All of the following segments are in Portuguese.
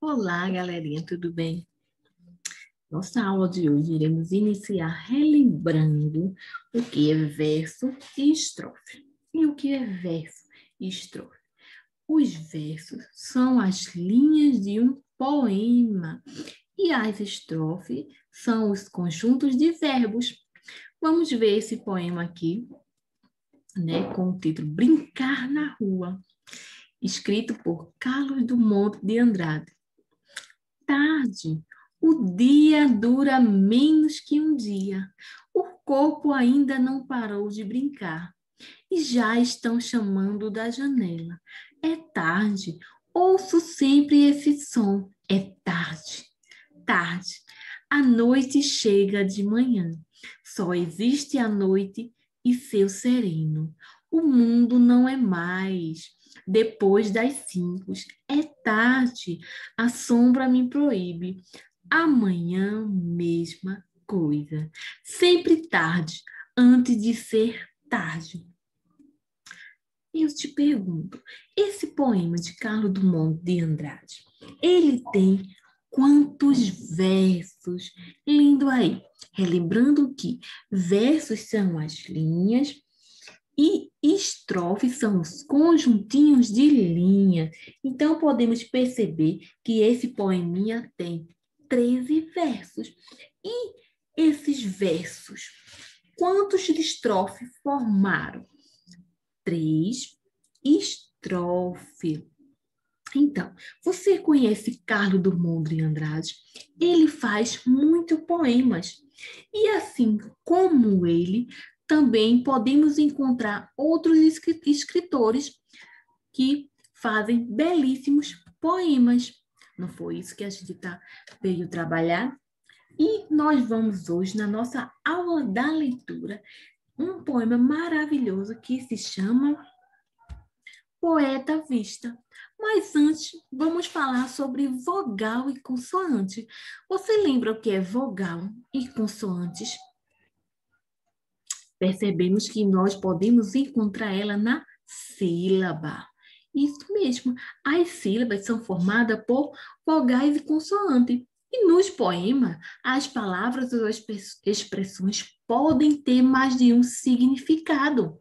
Olá, galerinha, tudo bem? Nossa aula de hoje iremos iniciar relembrando o que é verso e estrofe. E o que é verso e estrofe? Os versos são as linhas de um poema e as estrofes são os conjuntos de verbos. Vamos ver esse poema aqui, né, com o título Brincar na Rua, escrito por Carlos Drummond de Andrade. Tarde. O dia dura menos que um dia. O corpo ainda não parou de brincar. E já estão chamando da janela. É tarde. Ouço sempre esse som. É tarde. Tarde. A noite chega de manhã. Só existe a noite e seu sereno. O mundo não é mais. Depois das 5, é tarde. A sombra me proíbe. Amanhã, mesma coisa. Sempre tarde, antes de ser tarde. Eu te pergunto, esse poema de Carlos Drummond de Andrade, ele tem quantos versos? Lindo aí. Relembrando que versos são as linhas e estrofes são os conjuntinhos de linha. Então, podemos perceber que esse poeminha tem 13 versos. E esses versos, quantos de estrofe formaram? 3 estrofes. Então, você conhece Carlos Drummond de Andrade? Ele faz muito poemas. E assim como ele, também podemos encontrar outros escritores que fazem belíssimos poemas. Não foi isso que a gente veio trabalhar? E nós vamos hoje, na nossa aula da leitura, um poema maravilhoso que se chama Poeta à Vista. Mas antes, vamos falar sobre vogal e consoante. Você lembra o que é vogal e consoantes? Percebemos que nós podemos encontrar ela na sílaba. Isso mesmo, as sílabas são formadas por vogais e consoantes. E nos poemas, as palavras ou as expressões podem ter mais de um significado.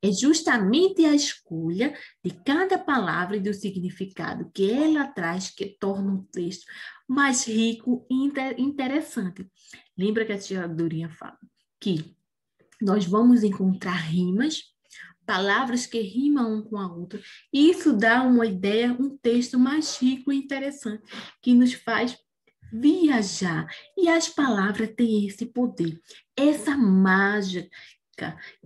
É justamente a escolha de cada palavra e do significado que ela traz que torna o texto mais rico e interessante. Lembra que a tia Dorinha fala que nós vamos encontrar rimas, palavras que rimam um com a outra, e isso dá uma ideia, um texto mais rico e interessante, que nos faz viajar. E as palavras têm esse poder, essa mágica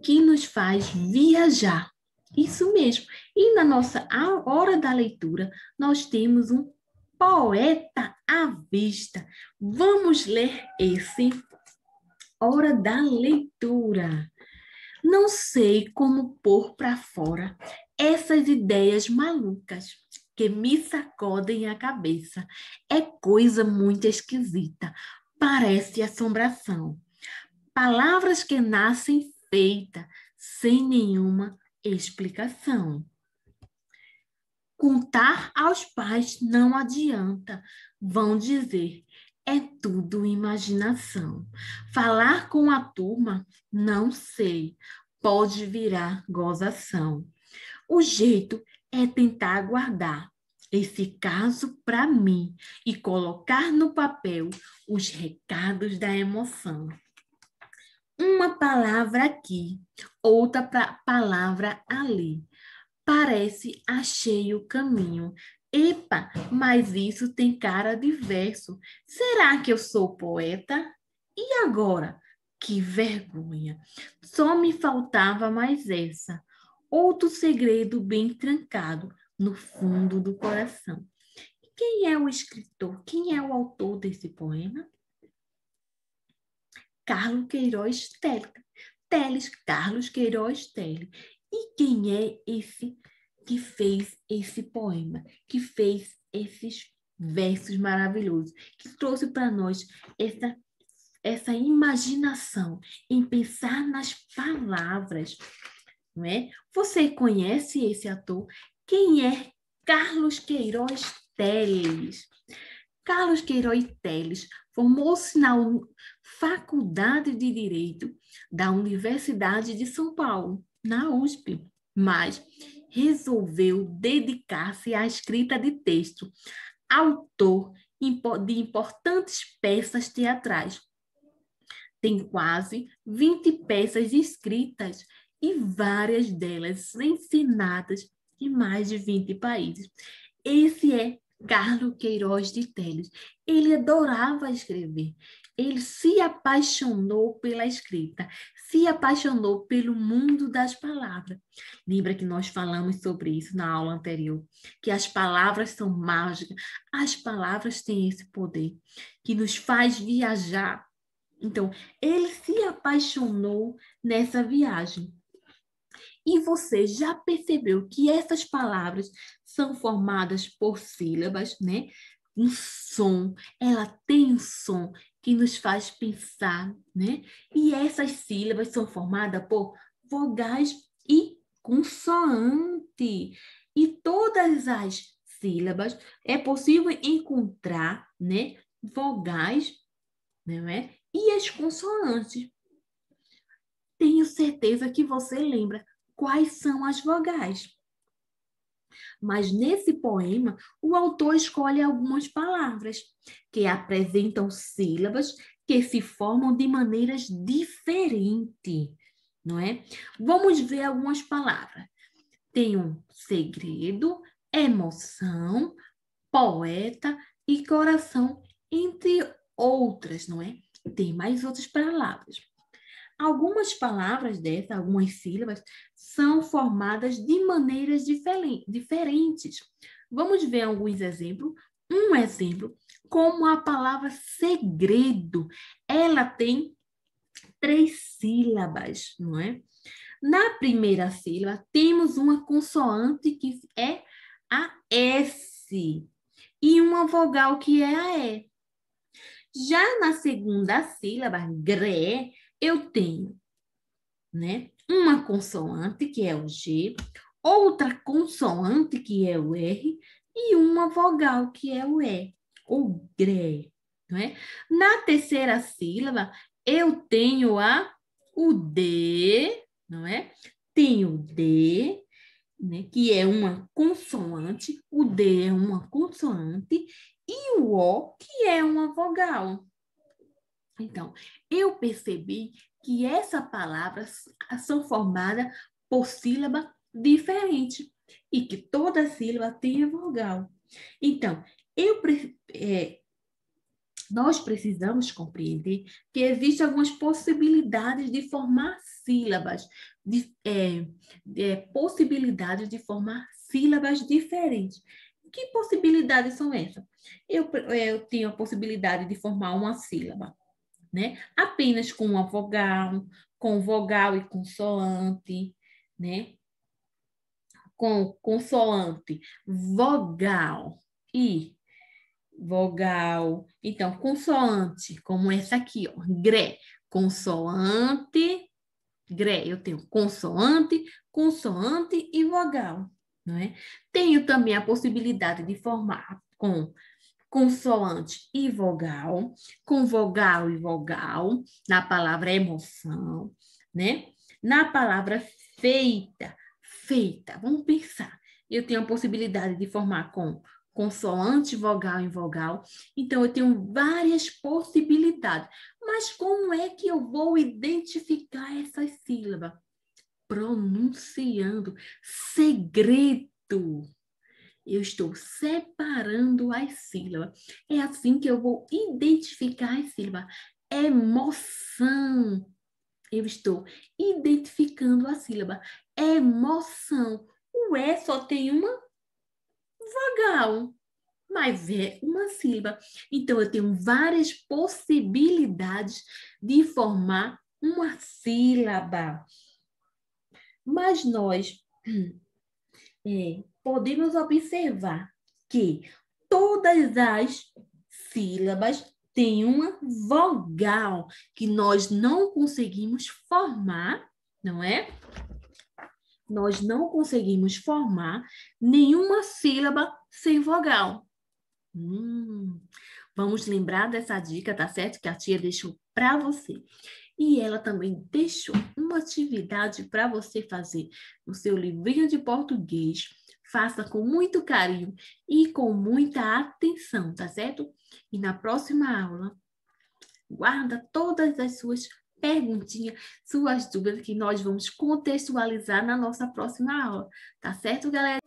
que nos faz viajar. Isso mesmo. E na nossa hora da leitura, nós temos um poeta à vista. Vamos ler esse hora da leitura. Não sei como pôr para fora essas ideias malucas que me sacodem a cabeça. É coisa muito esquisita. Parece assombração. Palavras que nascem feitas sem nenhuma explicação. Contar aos pais não adianta, vão dizer, é tudo imaginação. Falar com a turma, não sei, pode virar gozação. O jeito é tentar guardar esse caso para mim e colocar no papel os recados da emoção. Uma palavra aqui, outra palavra ali. Parece achei o caminho. Epa, mas isso tem cara de verso. Será que eu sou poeta? E agora? Que vergonha! Só me faltava mais essa. Outro segredo bem trancado no fundo do coração. E quem é o escritor? Quem é o autor desse poema? Carlos Queiroz Teles, Carlos Queiroz Teles. E quem é esse que fez esse poema, que fez esses versos maravilhosos, que trouxe para nós essa imaginação em pensar nas palavras, não é? Você conhece esse ator? Quem é Carlos Queiroz Teles. Carlos Queiroz Teles formou-se na Faculdade de Direito da Universidade de São Paulo, na USP, mas resolveu dedicar-se à escrita de texto, autor de importantes peças teatrais. Tem quase 20 peças escritas e várias delas ensinadas em mais de 20 países. Esse é Carlos Queiroz de Teles. Ele adorava escrever. Ele se apaixonou pela escrita, se apaixonou pelo mundo das palavras. Lembra que nós falamos sobre isso na aula anterior, que as palavras são mágicas, as palavras têm esse poder que nos faz viajar. Então, ele se apaixonou nessa viagem. E você já percebeu que essas palavras são formadas por sílabas, né? Um som, ela tem um som que nos faz pensar, né? E essas sílabas são formadas por vogais e consoante. E todas as sílabas é possível encontrar, né? Vogais, não é? E as consoantes. Tenho certeza que você lembra quais são as vogais. Mas nesse poema, o autor escolhe algumas palavras que apresentam sílabas que se formam de maneiras diferentes, não é? Vamos ver algumas palavras. Tem um segredo, emoção, poeta e coração, entre outras, não é? Tem mais outras palavras. Algumas palavras dessas, algumas sílabas, são formadas de maneiras diferentes. Vamos ver alguns exemplos. Um exemplo, como a palavra segredo. Ela tem 3 sílabas, não é? Na primeira sílaba, temos uma consoante que é a S e uma vogal que é a E. Já na segunda sílaba, gré, eu tenho, né, uma consoante, que é o G, outra consoante, que é o R, e uma vogal, que é o E, ou gré, não é? Na terceira sílaba, eu tenho o D, não é? Tenho o D, né, que é uma consoante, o D é uma consoante, e o O, que é uma vogal. Então, eu percebi que essas palavras são formadas por sílaba diferente e que toda sílaba tem vogal. Então, nós precisamos compreender que existem algumas possibilidades de formar sílabas, possibilidades de formar sílabas diferentes. Que possibilidades são essas? Eu tenho a possibilidade de formar uma sílaba, né? Apenas com uma vogal, com vogal e consoante, né? Com consoante, vogal e vogal. Então, consoante, como essa aqui, ó, gré, consoante, gré. Eu tenho consoante, consoante e vogal, não é? Tenho também a possibilidade de formar com consoante e vogal, com vogal e vogal, na palavra emoção, né? Na palavra feita, feita, vamos pensar. Eu tenho a possibilidade de formar com consoante, vogal e vogal. Então, eu tenho várias possibilidades. Mas como é que eu vou identificar essas sílabas? Pronunciando. Segredo. Eu estou separando as sílabas. É assim que eu vou identificar as sílabas. Emoção. Eu estou identificando a sílaba. Emoção. O E só tem uma vogal, mas é uma sílaba. Então, eu tenho várias possibilidades de formar uma sílaba. Mas nós podemos observar que todas as sílabas têm uma vogal que nós não conseguimos formar, não é? Nós não conseguimos formar nenhuma sílaba sem vogal. Vamos lembrar dessa dica, tá certo? Que a tia deixou para você. E ela também deixou uma atividade para você fazer no seu livrinho de português. Faça com muito carinho e com muita atenção, tá certo? E na próxima aula, guarda todas as suas perguntinhas, suas dúvidas que nós vamos contextualizar na nossa próxima aula. Tá certo, galera?